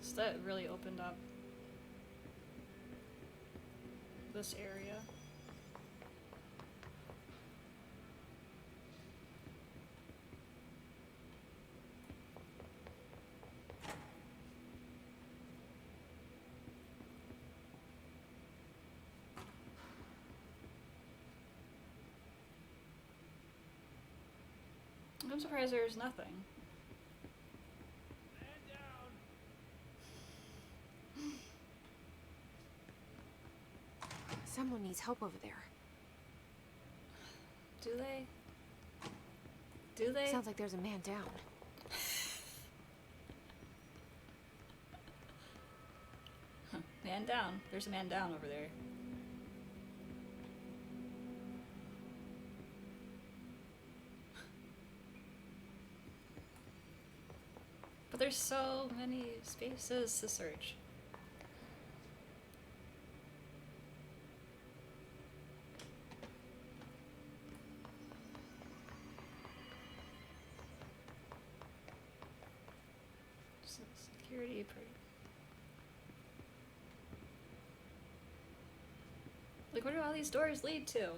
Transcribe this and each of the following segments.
So that really opened up this area. I'm surprised there's nothing. Someone needs help over there. Do they? Do they? Sounds like there's a man down. Man down. There's a man down over there. But there's so many spaces to search. Security. Like, where do all these doors lead to?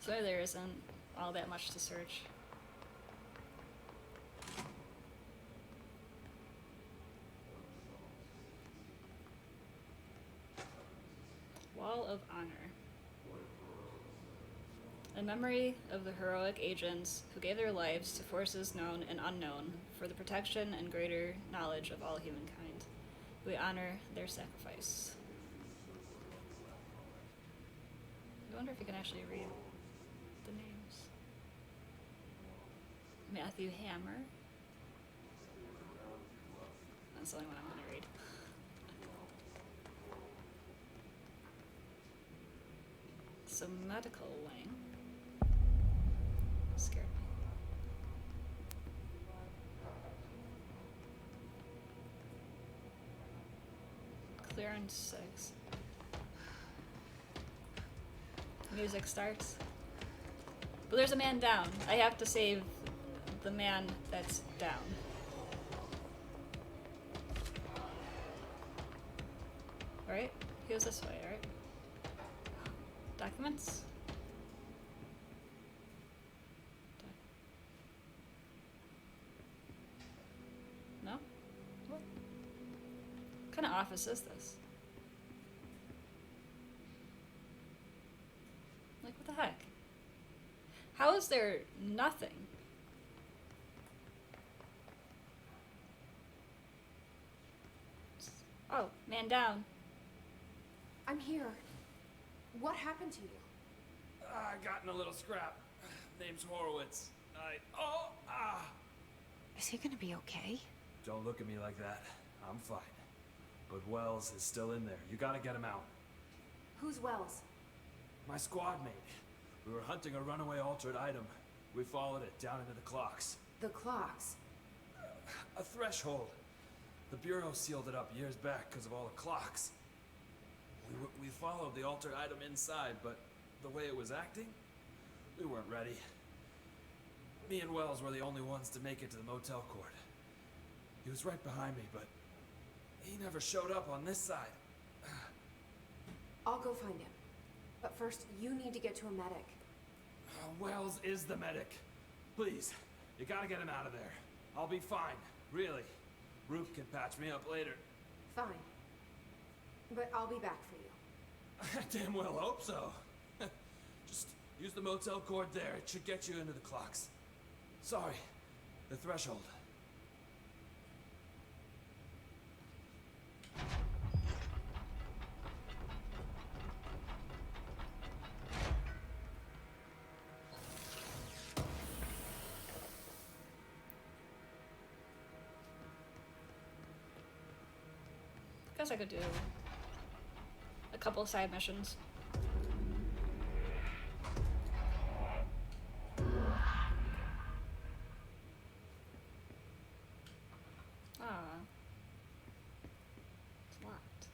So there isn't all that much to search. Wall of Honor. In memory of the heroic agents who gave their lives to forces known and unknown for the protection and greater knowledge of all humankind, we honor their sacrifice. I wonder if you can actually read the names. Matthew Hammer. That's the only one I'm going to read. So medical wing. Scared me. Clearance 6. Music starts. But there's a man down. I have to save the man that's down. Alright? He goes this way, alright? Documents? No? What kind of office is this? Like, what the heck? How is there nothing? Oh, man down. I'm here. What happened to you? I got in a little scrap. Name's Horowitz. Is he gonna be okay? Don't look at me like that. I'm fine. But Wells is still in there. You gotta get him out. Who's Wells? My squad mate. We were hunting a runaway altered item. We followed it down into the clocks. The clocks. A threshold. The Bureau sealed it up years back because of all the clocks. We followed the altered item inside, but the way it was acting, we weren't ready. Me and Wells were the only ones to make it to the motel court. He was right behind me, but he never showed up on this side. I'll go find him. But first, you need to get to a medic. Wells is the medic. Please, you gotta get him out of there. I'll be fine, really. Ruth can patch me up later. Fine. But I'll be back for you. I damn well hope so. Just use the motel cord there. It should get you into the clocks. Sorry, the threshold. Guess I could do a couple of side missions. Ah. It's locked.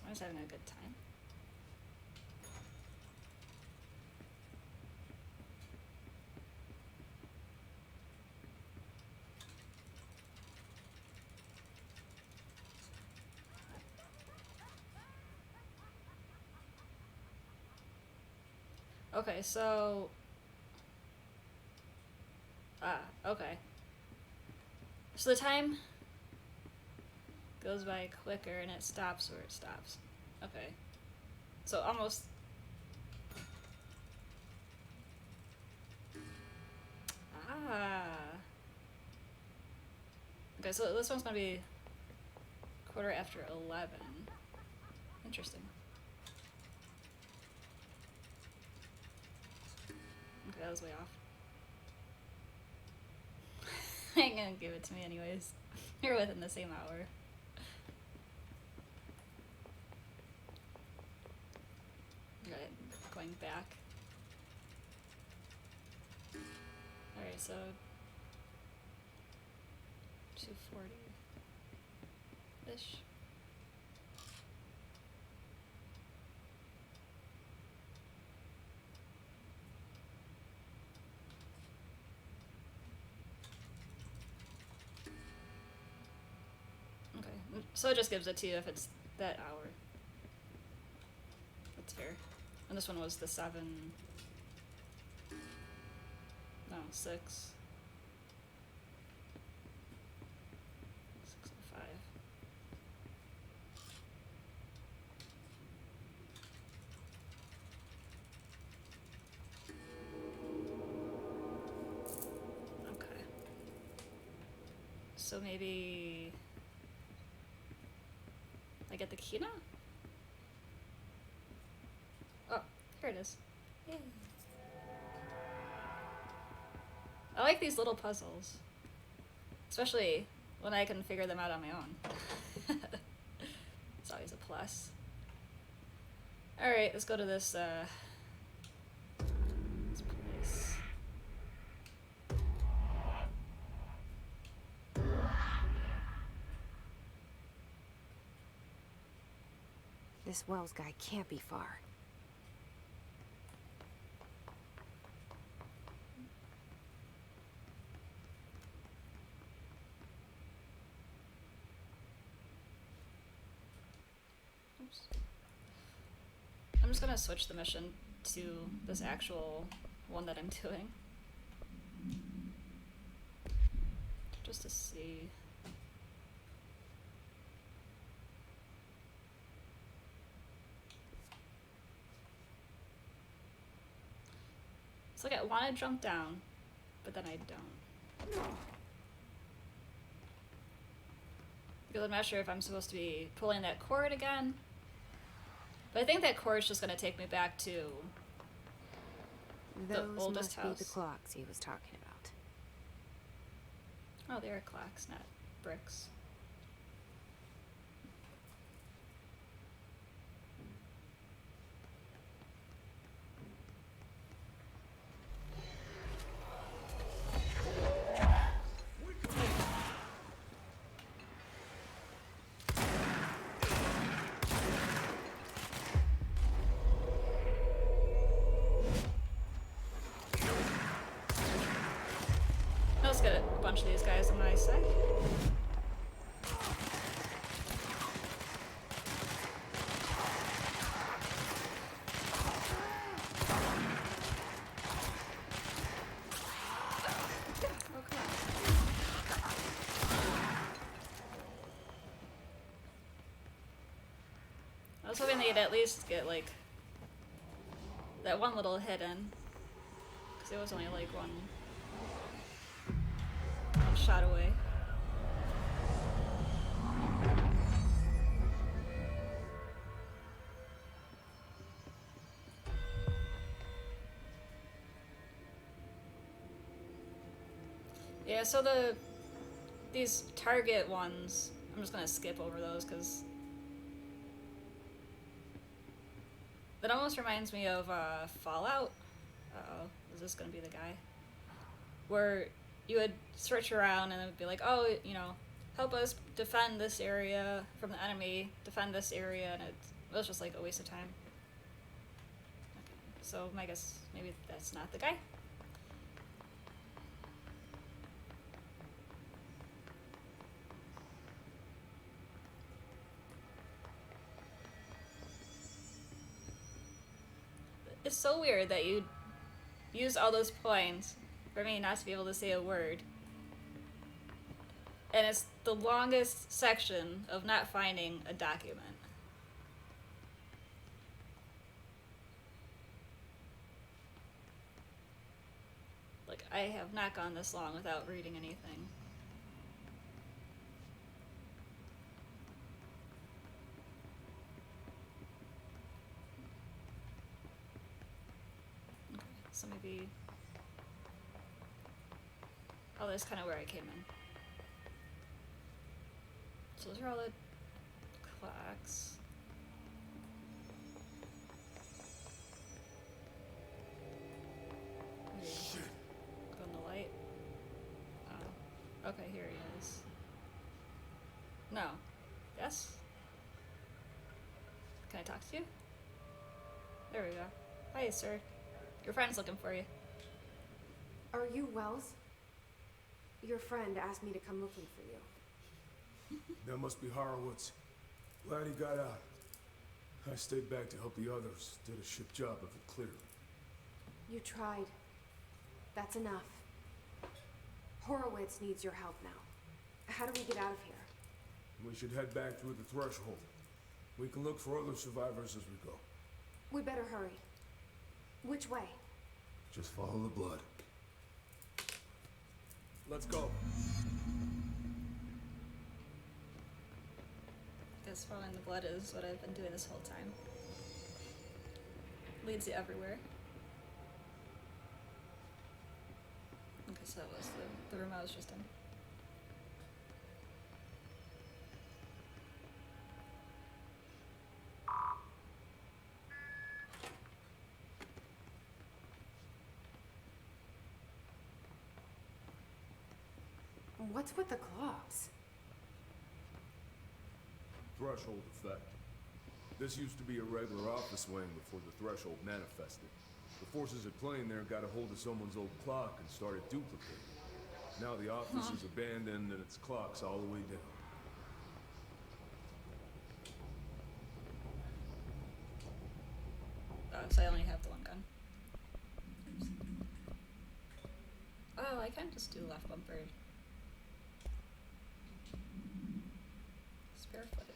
I was having a good time. Okay, so... okay. So the time goes by quicker and it stops where it stops. Okay. So almost... Okay, so this one's gonna be quarter after 11. Interesting. Okay, that was way off. I ain't gonna give it to me anyways. You're within the same hour. Right, going back. Alright, so 240-ish. Okay, so it just gives it to you if it's that hour. That's fair. And this one was the 7... No, 6. 6:05. Okay. So maybe I get the key now? Oh, here it is. Yay. I like these little puzzles. Especially when I can figure them out on my own. It's always a plus. Alright, let's go to this place. This Wells guy can't be far. Oops. I'm just gonna switch the mission to this actual one that I'm doing. Just to see. It's like I want to jump down, but then I don't. Because I'm not sure if I'm supposed to be pulling that cord again. But I think that cord's just going to take me back to the oldest must house. be the clocks he was talking about. Oh, they are clocks, not bricks. Let's get a bunch of these guys on my side. I was hoping they'd at least get, like, that one little hit in. Because it was only, like, one shot away. Yeah, so these target ones, I'm just gonna skip over those because that almost reminds me of Fallout. Uh-oh, is this gonna be the guy? Where you would search around and it would be like, oh, you know, help us defend this area from the enemy, defend this area, and it was just like a waste of time. Okay, so I guess maybe that's not the guy. It's so weird that you use all those points for me not to be able to say a word. And it's the longest section of not finding a document. Like, I have not gone this long without reading anything. Okay, so maybe... Oh, that's kind of where I came in. So those are all the clocks. Shit. Go in the light. Oh. Okay, here he is. No. Yes? Can I talk to you? There we go. Hi, sir. Your friend's looking for you. Are you Wells? Your friend asked me to come looking for you. That must be Horowitz. Glad he got out. I stayed back to help the others. Did a shit job of it clearing. You tried. That's enough. Horowitz needs your help now. How do we get out of here? We should head back through the threshold. We can look for other survivors as we go. We better hurry. Which way? Just follow the blood. Let's go. I guess following the blood is what I've been doing this whole time. Leads you everywhere. Okay, so that was the room I was just in. What's with the clocks? Threshold effect. This used to be a regular office wing before the threshold manifested. The forces at play there got a hold of someone's old clock and started duplicating. Now the office is abandoned and its clock's all the way down. Oh, so I only have the one gun. Oops. Oh, I can just do left bumper. Spare footage.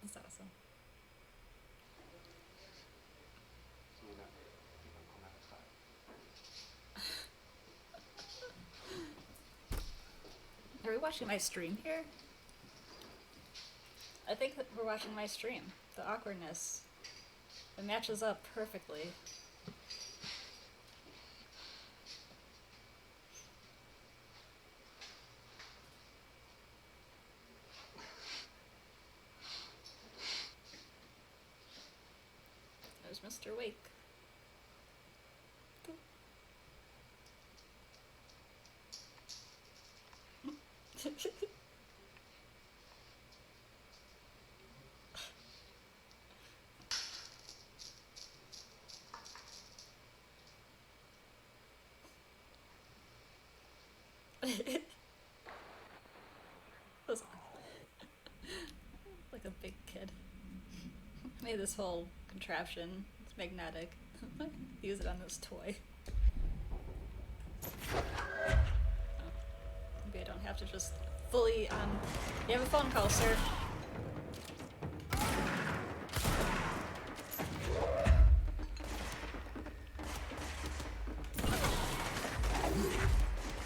That's awesome. Are we watching my stream here? I think that we're watching my stream. The awkwardness. It matches up perfectly. There's Mr. Wake. Was like a big kid. Made this whole contraption. It's magnetic. Use it on this toy. Oh. to just fully, you have a phone call, sir.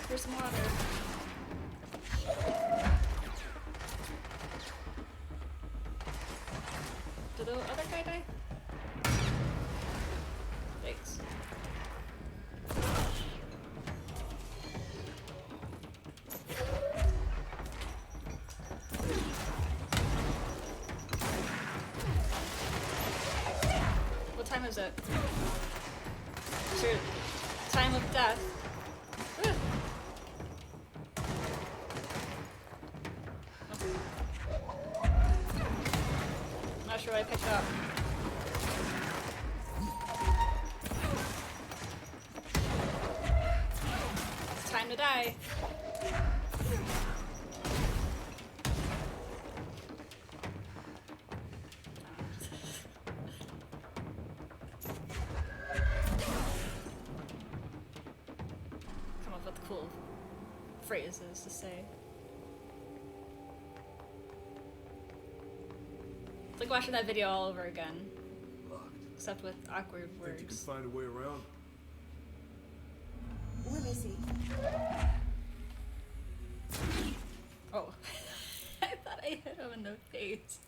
Here's some water. Did the other guy die? Thanks. What time is it? Is your time of death? Ugh. Not sure what I picked up. It's time to die. Come up with cool phrases to say. It's like watching that video all over again, Locked. except with awkward Think you can words. find a way around? Let me see. Oh, I thought I hit him in the face.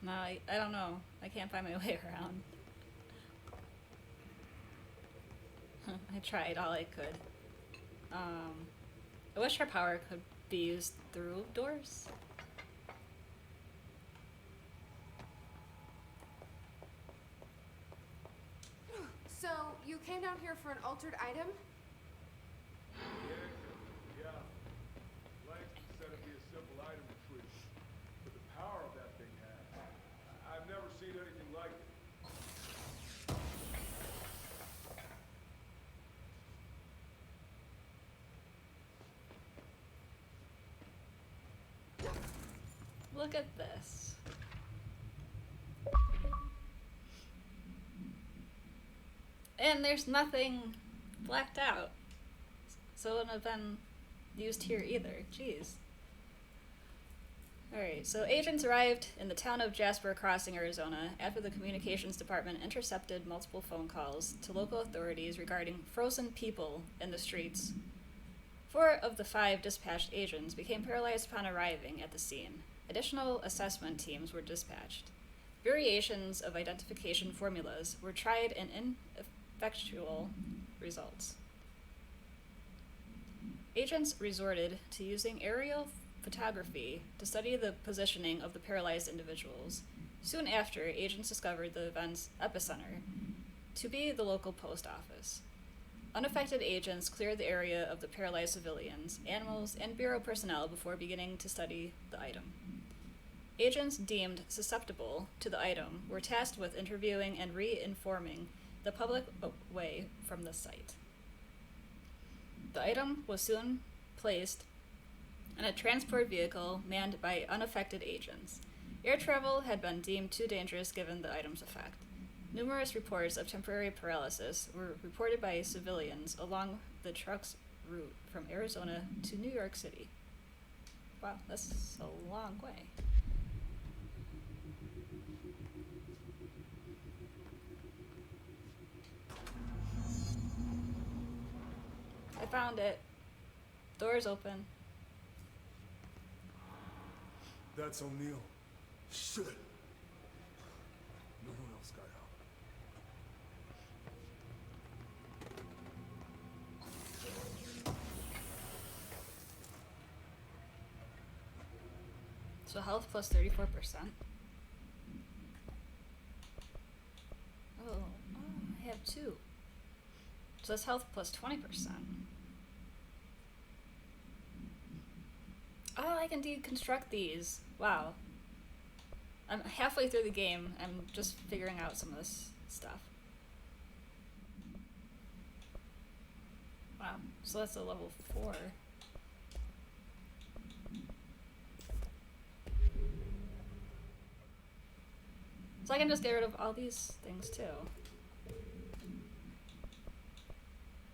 No, I don't know. I can't find my way around. I tried all I could. I wish her power could be used through doors. So, you came down here for an altered item? Yeah. Blank said it'd be a simple item retrieval. But the power of that thing has. I've never seen anything like it. Look at this. And there's nothing blacked out. So it wouldn't have been used here either. Jeez. Alright, so agents arrived in the town of Jasper Crossing, Arizona, after the communications department intercepted multiple phone calls to local authorities regarding frozen people in the streets. 4 of the 5 dispatched agents became paralyzed upon arriving at the scene. Additional assessment teams were dispatched. Variations of identification formulas were tried and ineffectual results. Agents resorted to using aerial photography to study the positioning of the paralyzed individuals. Soon after, agents discovered the event's epicenter to be the local post office. Unaffected agents cleared the area of the paralyzed civilians, animals, and Bureau personnel before beginning to study the item. Agents deemed susceptible to the item were tasked with interviewing and re-informing the public away from the site. The item was soon placed in a transport vehicle manned by unaffected agents. Air travel had been deemed too dangerous given the item's effect. Numerous reports of temporary paralysis were reported by civilians along the truck's route from Arizona to New York City. Wow, that's a long way. I found it. Doors open. That's O'Neill. Shit. No one else got out. So health plus 34%. Oh, I have 2. So that's health plus 20%. Oh, I can deconstruct these. Wow. I'm halfway through the game. I'm just figuring out some of this stuff. Wow. So that's a level 4. So I can just get rid of all these things too.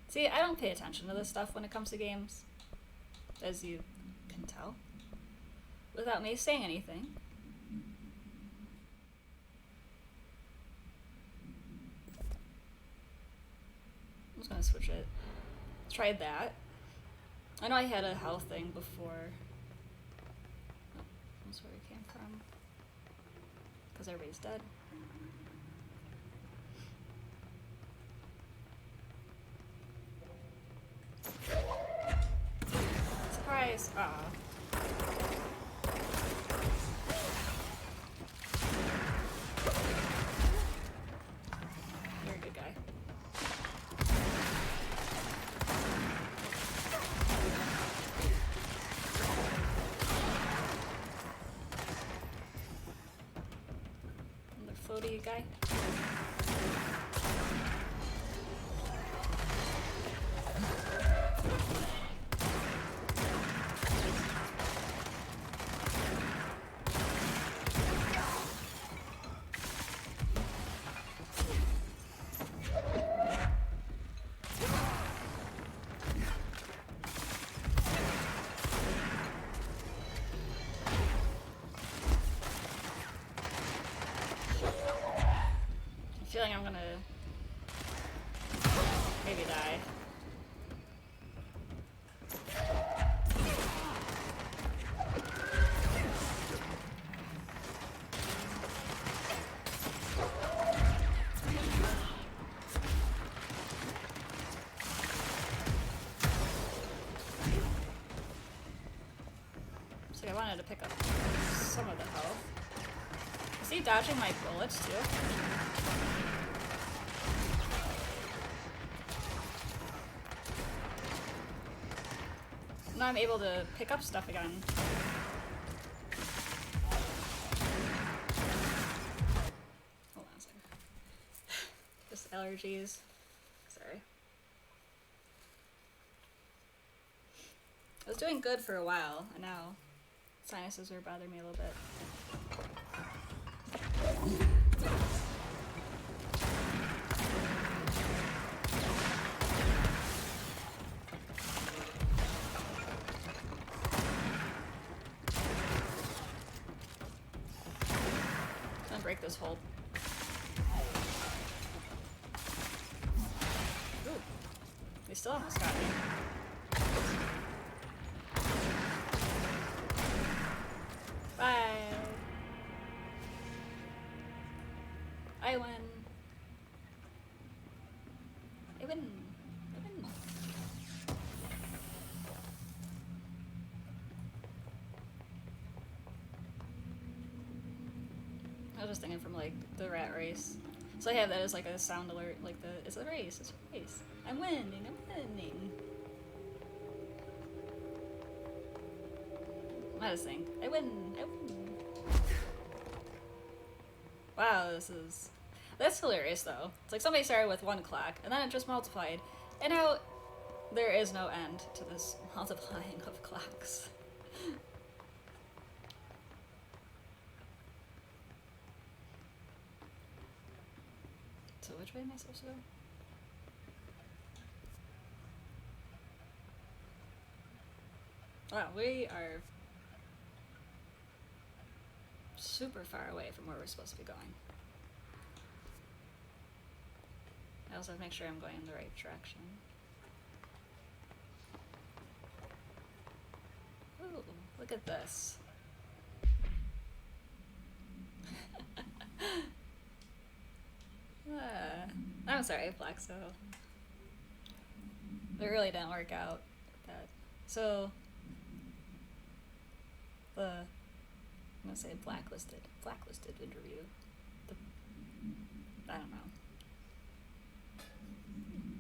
See, I don't pay attention to this stuff when it comes to games, as you can tell, without me saying anything. I'm just gonna switch it. Tried that. I know I had a health thing before. Oh, that's where it came from. Because everybody's dead. Surprise! Aw. You're a good guy. Another floaty guy. I'm feeling I'm gonna maybe die. See, I wanted to pick up some of the health. Is he dodging my bullets too? Now I'm able to pick up stuff again. Hold on a second. Just allergies. Sorry. I was doing good for a while, and now sinuses are bothering me a little bit. I'm gonna break this hold. Ooh. They still almost got me. Bye. I win. I win. I win. I was just thinking from like the rat race. So I have that as like a sound alert, like it's a race, it's a race. I'm winning, I'm winning. I just think, I win, I win. Wow, that's hilarious though. It's like somebody started with 1 clock, and then it just multiplied, and now there is no end to this multiplying of clocks. So which way am I supposed to go? Wow, we are super far away from where we're supposed to be going. I also have to make sure I'm going in the right direction. Ooh, look at this. I'm sorry, Flaxo. It really didn't work out. That so I'm gonna say blacklisted interview. I don't know.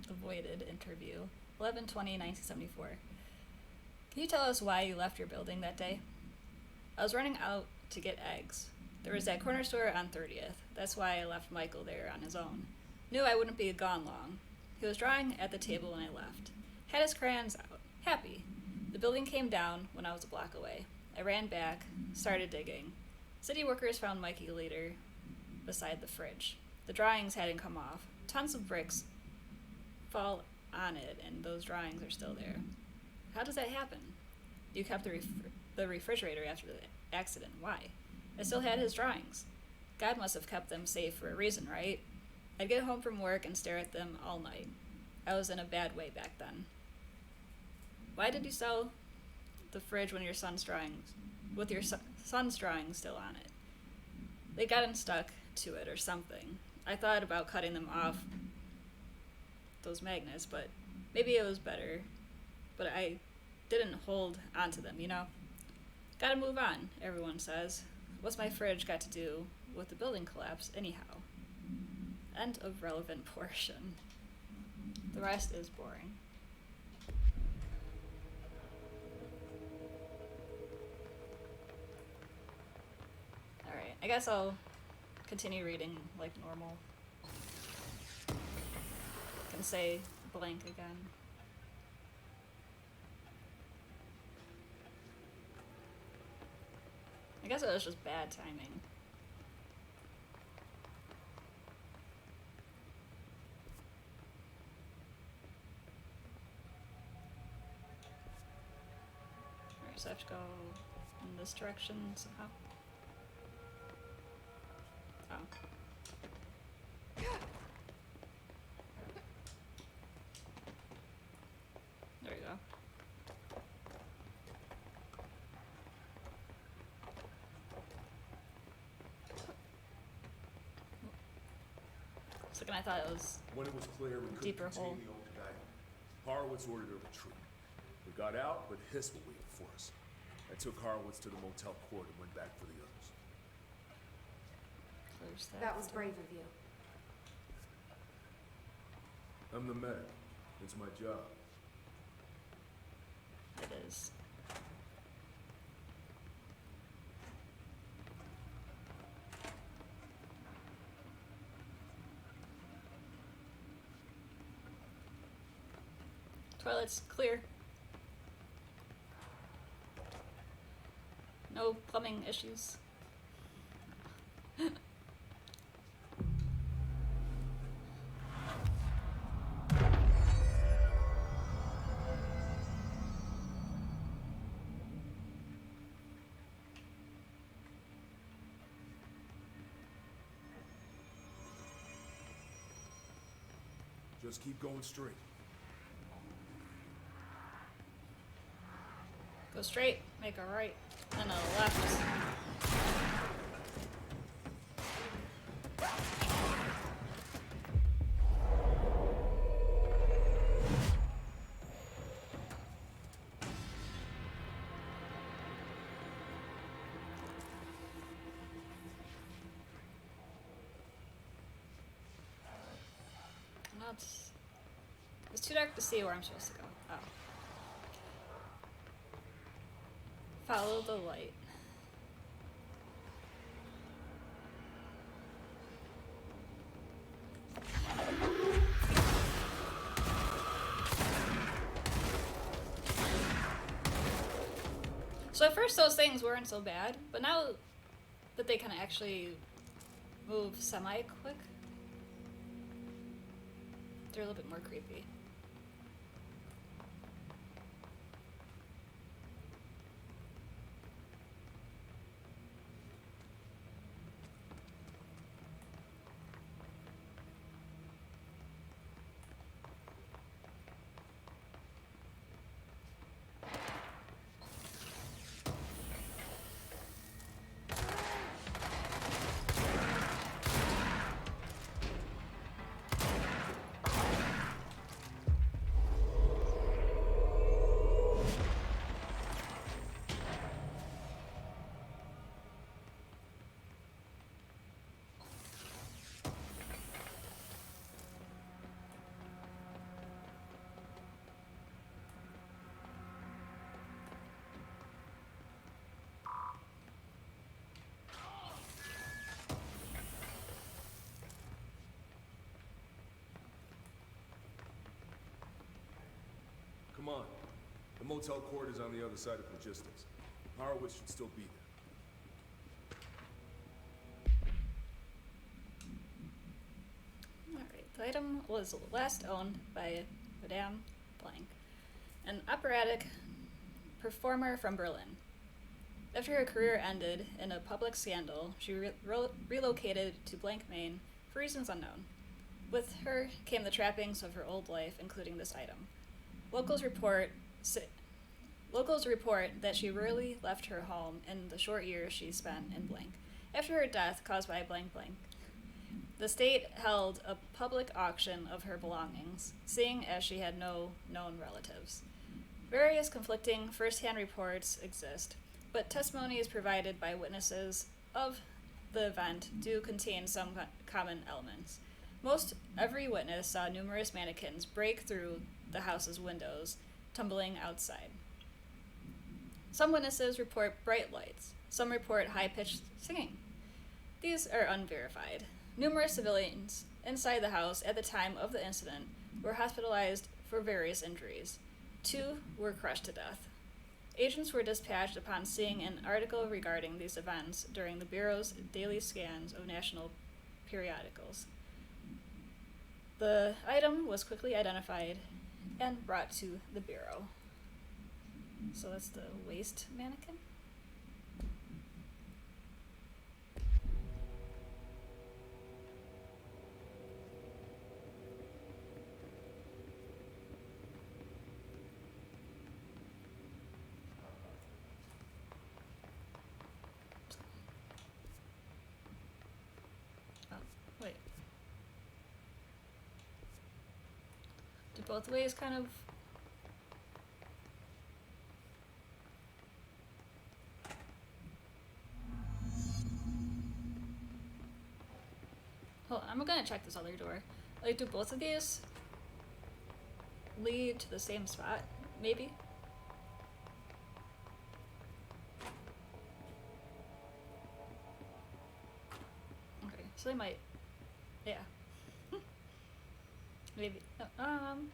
The voided interview. 11/20/1974. Can you tell us why you left your building that day? I was running out to get eggs. There was that corner store on 30th. That's why I left Michael there on his own. Knew I wouldn't be gone long. He was drawing at the table when I left. Had his crayons out. Happy. The building came down when I was a block away. I ran back, started digging. City workers found Mikey later. beside the fridge. The drawings hadn't come off. Tons of bricks fall on it, and those drawings are still there. How does that happen? You kept the refrigerator after the accident. Why? I still had his drawings. God must have kept them safe for a reason, right? I'd get home from work and stare at them all night. I was in a bad way back then. Why did you sell the fridge when your son's drawings, with your son's drawings still on it? They got stuck to it or something. I thought about cutting them off, those magnets, but maybe it was better. But I didn't hold onto them, you know? Gotta move on, everyone says. What's my fridge got to do with the building collapse, anyhow? End of relevant portion. The rest is boring. Alright, I guess I'll continue reading like normal. Can say blank again. I guess it was just bad timing. Alright, so I have to go in this direction somehow. Oh. There you go. Second, I thought it was When it was clear we couldn't deeper contain hole. the old guy, Horowitz ordered a retreat. We got out, but Hiss was waiting for us. I took Horowitz to the motel court and went back for the others. Close That was brave of you. I'm the medic. It's my job. It is. Toilet's clear. No plumbing issues. Just keep going straight. Go straight, make a right, and a left. It's too dark to see where I'm supposed to go. Oh. Follow the light. So at first those things weren't so bad, but now that they can actually move semi-quick, they're a little bit more creepy. Come on. The motel court is on the other side of logistics. Horowitz should still be there. The item was last owned by Madame Blank, an operatic performer from Berlin. After her career ended in a public scandal, she relocated to Blank, Maine, for reasons unknown. With her came the trappings of her old life, including this item. Locals report that she rarely left her home in the short years she spent in Blank. After her death, caused by blank blank, the state held a public auction of her belongings, seeing as she had no known relatives. Various conflicting first-hand reports exist, but testimonies provided by witnesses of the event do contain some common elements. Most every witness saw numerous mannequins break through the house's windows, tumbling outside. Some witnesses report bright lights. Some report high-pitched singing. These are unverified. Numerous civilians inside the house at the time of the incident were hospitalized for various injuries. 2 were crushed to death. Agents were dispatched upon seeing an article regarding these events during the Bureau's daily scans of national periodicals. The item was quickly identified and brought to the Bureau. So that's the waist mannequin? Oh, wait. Do both ways kind of... Hold on, I'm gonna check this other door. Like, do both of these lead to the same spot? Maybe? Okay, so they might... Yeah. Maybe. Alright,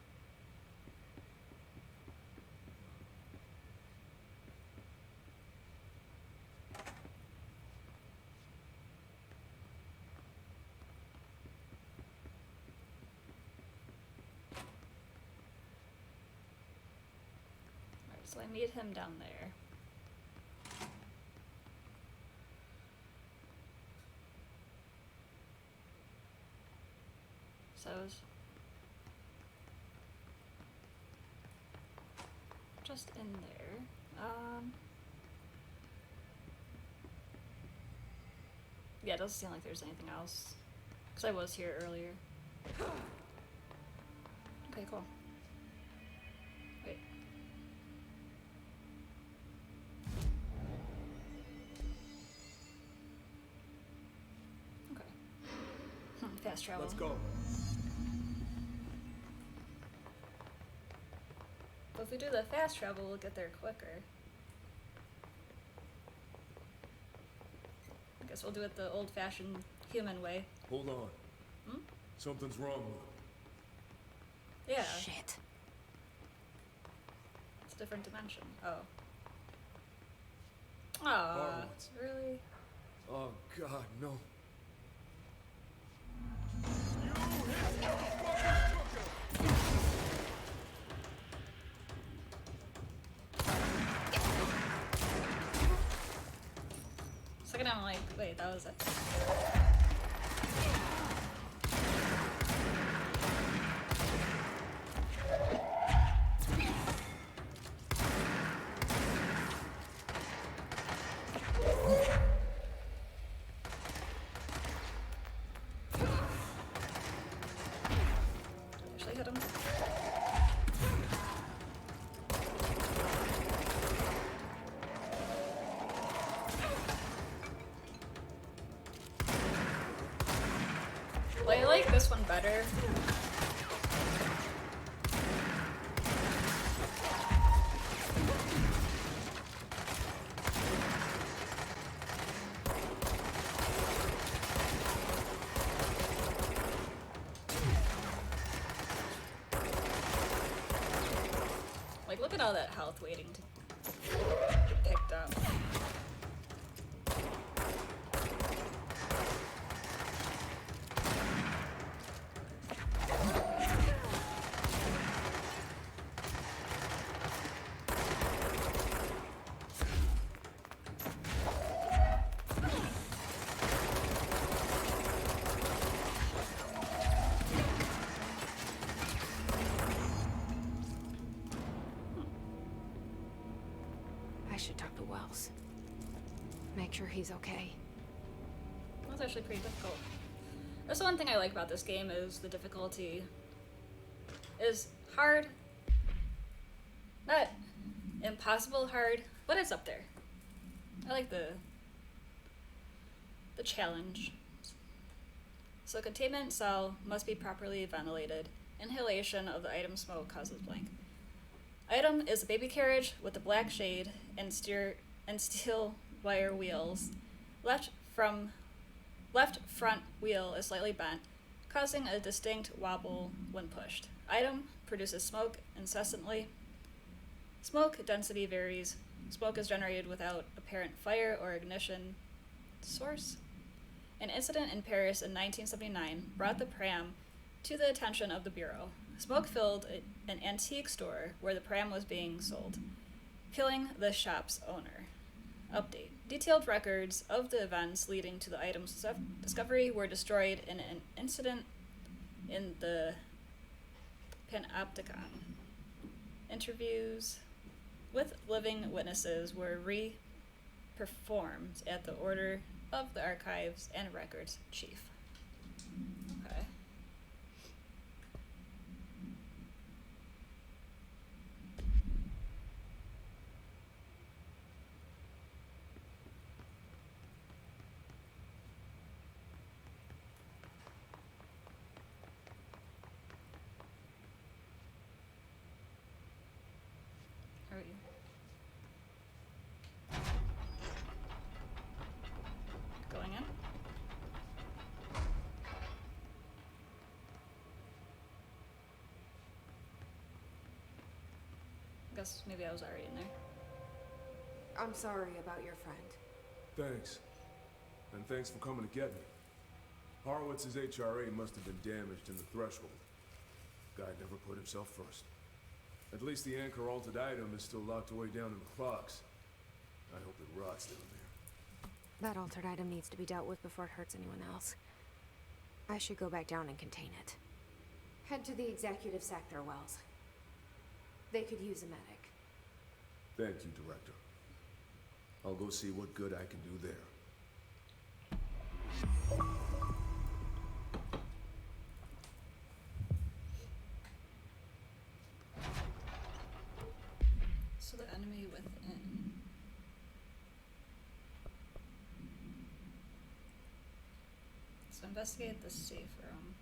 so I meet him down there. So I was just in there. Yeah, it doesn't seem like there's anything else. Because I was here earlier. Okay, cool. Wait. Okay. Fast travel. Let's go. But if we do the fast travel, we'll get there quicker. I guess we'll do it the old-fashioned human way. Hold on. Hmm? Something's wrong with it. Yeah. Shit. It's a different dimension. Oh. Aw, Horowitz. really? Oh God, no. Second I'm like, wait, that was it. Actually hit him. Well, I like this one better. Like, look at all that health waiting to get picked up. Wells. Make sure he's okay. That's actually pretty difficult. That's the one thing I like about this game is the difficulty is hard. Not impossible hard, but it's up there. I like the challenge. So containment cell must be properly ventilated. Inhalation of the item smoke causes blank. Item is a baby carriage with a black shade and steel wire wheels. Left front wheel is slightly bent, causing a distinct wobble when pushed. Item produces smoke incessantly. Smoke density varies. Smoke is generated without apparent fire or ignition source. An incident in Paris in 1979 brought the pram to the attention of the Bureau. Smoke filled an antique store where the pram was being sold, killing the shop's owner. Update. Detailed records of the events leading to the item's discovery were destroyed in an incident in the Panopticon. Interviews with living witnesses were re-performed at the order of the Archives and Records Chief. Okay. How are you? Going in? Guess maybe I was already in there. I'm sorry about your friend. Thanks. And thanks for coming to get me. Horowitz's HRA must have been damaged in the threshold. Guy never put himself first. At least the anchor-altered item is still locked away down in the clocks. I hope it rots down there. That altered item needs to be dealt with before it hurts anyone else. I should go back down and contain it. Head to the executive sector, Wells. They could use a medic. Thank you, Director. I'll go see what good I can do there. So the enemy within. So investigate the safe room.